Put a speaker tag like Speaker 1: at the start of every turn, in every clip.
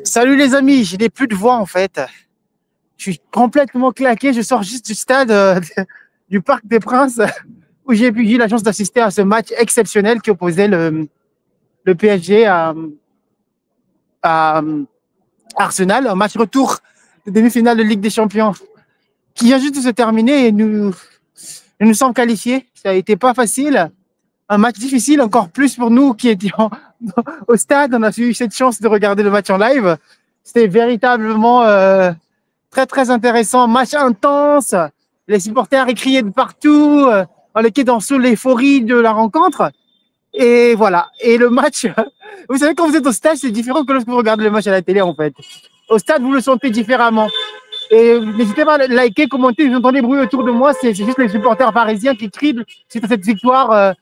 Speaker 1: Salut les amis, je n'ai plus de voix en fait. Je suis complètement claqué, je sors juste du stade du Parc des Princes où j'ai eu la chance d'assister à ce match exceptionnel qui opposait le PSG à Arsenal, un match retour de demi-finale de Ligue des Champions qui vient juste de se terminer et nous sommes qualifiés. Ça n'a été pas facile, un match difficile encore plus pour nous qui étions au stade. On a eu cette chance de regarder le match en live. C'était véritablement très, très intéressant. Match intense. Les supporters criaient de partout. On était dans l'euphorie de la rencontre. Et voilà. Et le match, vous savez, quand vous êtes au stade, c'est différent que lorsque vous regardez le match à la télé, en fait. Au stade, vous le sentez différemment. Et n'hésitez pas à liker, commenter. Vous entendez bruit autour de moi. C'est juste les supporters parisiens qui crient suite à cette victoire,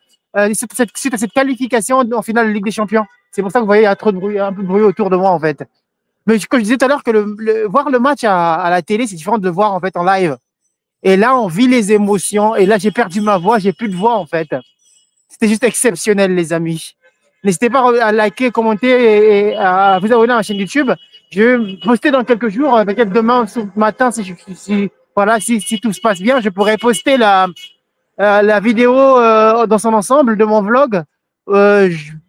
Speaker 1: suite à cette qualification en finale de Ligue des Champions. C'est pour ça que vous voyez, il y a trop de bruit, un peu de bruit autour de moi, en fait. Mais comme je disais tout à l'heure, que voir le match à la télé, c'est différent de le voir en fait en live. Et là, on vit les émotions. Et là, j'ai perdu ma voix, j'ai plus de voix en fait. C'était juste exceptionnel, les amis. N'hésitez pas à liker, commenter et à vous abonner à ma chaîne YouTube. Je vais poster dans quelques jours, peut-être demain matin, si tout se passe bien, je pourrais poster la vidéo dans son ensemble de mon vlog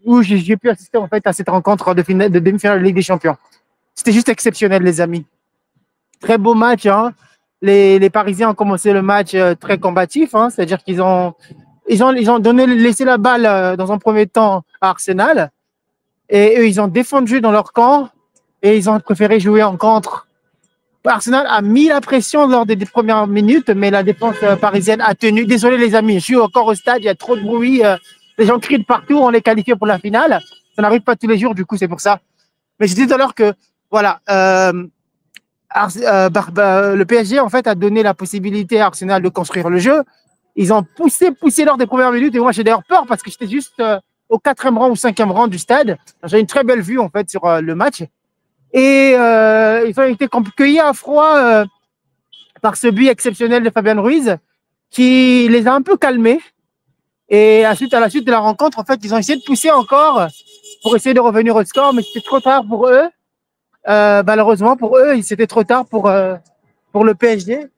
Speaker 1: où j'ai pu assister en fait à cette rencontre de demi-finale de Ligue des Champions. C'était juste exceptionnel, les amis. Très beau match. Hein. Les Parisiens ont commencé le match très combatif. Hein. C'est-à-dire qu'ils ont laissé la balle dans un premier temps à Arsenal. Et eux, ils ont défendu dans leur camp et ils ont préféré jouer en contre. Arsenal a mis la pression lors des premières minutes, mais la défense parisienne a tenu. Désolé, les amis, je suis encore au stade. Il y a trop de bruit. Les gens crient de partout. On est qualifié pour la finale. Ça n'arrive pas tous les jours, du coup, c'est pour ça. Mais je disais tout à l'heure que voilà, le PSG en fait a donné la possibilité à Arsenal de construire le jeu. Ils ont poussé lors des premières minutes et moi j'ai d'ailleurs peur parce que j'étais juste au 4e rang ou 5e rang du stade. J'ai une très belle vue en fait sur le match et ils ont été cueillis à froid par ce but exceptionnel de Fabian Ruiz qui les a un peu calmés. Et à la suite de la rencontre, en fait, ils ont essayé de pousser encore pour essayer de revenir au score, mais c'était trop tard pour eux. Malheureusement pour eux, c'était trop tard pour le PSG,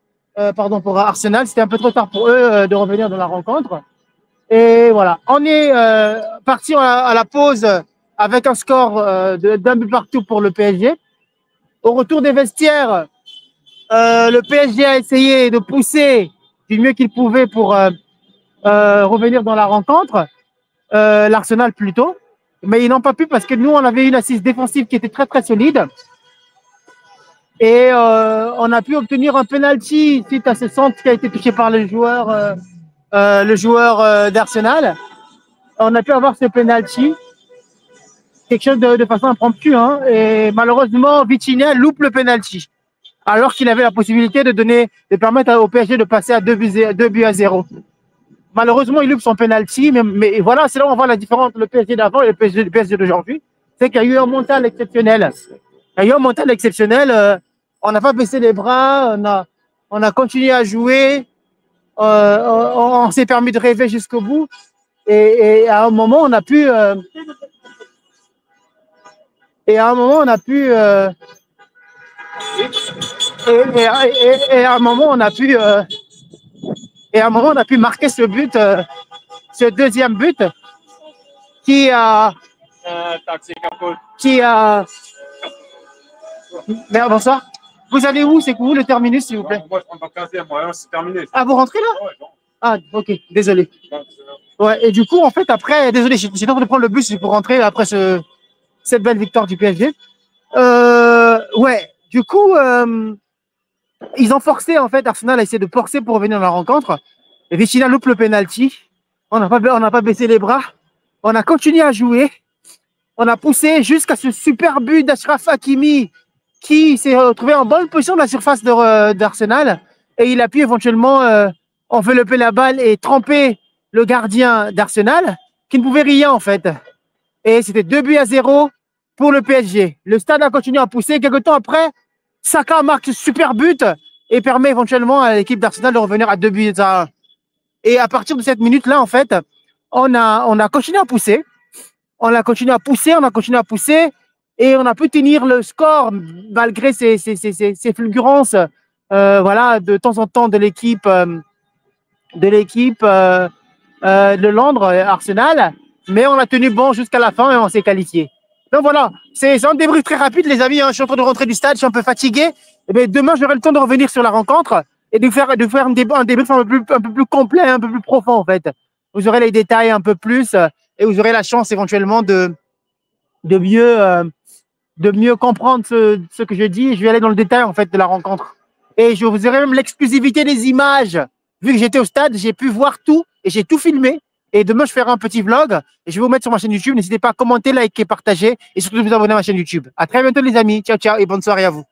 Speaker 1: pour Arsenal, c'était un peu trop tard pour eux de revenir dans la rencontre. Et voilà, on est parti à la pause avec un score d'un but partout pour le PSG. Au retour des vestiaires, le PSG a essayé de pousser du mieux qu'il pouvait pour revenir dans la rencontre, l'Arsenal plutôt. Mais ils n'ont pas pu parce que nous, on avait une assise défensive qui était très, très solide. Et on a pu obtenir un penalty suite à ce centre qui a été touché par le joueur d'Arsenal. On a pu avoir ce penalty, quelque chose de façon impromptue. Hein, et malheureusement, Vitinha loupe le penalty, alors qu'il avait la possibilité de permettre au PSG de passer à 2 buts à 0. Malheureusement, il loupe son penalty, mais voilà, c'est là où on voit la différence entre le PSG d'avant et le PSG d'aujourd'hui. C'est qu'il y a eu un mental exceptionnel. Il y a eu un mental exceptionnel. On n'a pas baissé les bras, on a continué à jouer, on s'est permis de rêver jusqu'au bout. Et à un moment, on a pu. On a pu marquer ce but, ce deuxième but, qui a. Merde, bonsoir. Vous allez où? C'est où le terminus, s'il vous plaît?
Speaker 2: Moi, je prends pas 15e, c'est terminé.
Speaker 1: Ah, vous rentrez là?
Speaker 2: Ouais, non.
Speaker 1: Ah, ok, désolé. Ouais, et du coup, en fait, après, désolé, j'ai tenté de prendre le bus pour rentrer après cette belle victoire du PSG. Ouais, du coup, ils ont forcé, en fait, Arsenal a essayé de forcer pour revenir dans la rencontre. Et Vitinha loupe le penalty. On n'a pas baissé les bras. On a continué à jouer. On a poussé jusqu'à ce super but d'Achraf Hakimi qui s'est retrouvé en bonne position de la surface d'Arsenal. Et il a pu éventuellement envelopper la balle et tremper le gardien d'Arsenal qui ne pouvait rien en fait. Et c'était 2 buts à 0 pour le PSG. Le stade a continué à pousser. Quelques temps après, Saka marque ce super but et permet éventuellement à l'équipe d'Arsenal de revenir à 2 buts à 1. Et à partir de cette minute-là, en fait, on a continué à pousser. On a continué à pousser. et on a pu tenir le score malgré ces fulgurances voilà, de temps en temps de l'équipe de Londres, Arsenal, mais on a tenu bon jusqu'à la fin et on s'est qualifié. Donc voilà, c'est un débrief très rapide, les amis. Hein. Je suis en train de rentrer du stade, je suis un peu fatigué. Et bien, demain, j'aurai le temps de revenir sur la rencontre et de faire un débrief un peu plus complet, un peu plus profond, en fait. Vous aurez les détails un peu plus et vous aurez la chance éventuellement de mieux comprendre ce que je dis. Je vais aller dans le détail, en fait, de la rencontre. Et je vous aurai même l'exclusivité des images. Vu que j'étais au stade, j'ai pu voir tout et j'ai tout filmé. Et demain, je ferai un petit vlog et je vais vous mettre sur ma chaîne YouTube. N'hésitez pas à commenter, liker, partager et surtout de vous abonner à ma chaîne YouTube. À très bientôt, les amis. Ciao, ciao et bonne soirée à vous.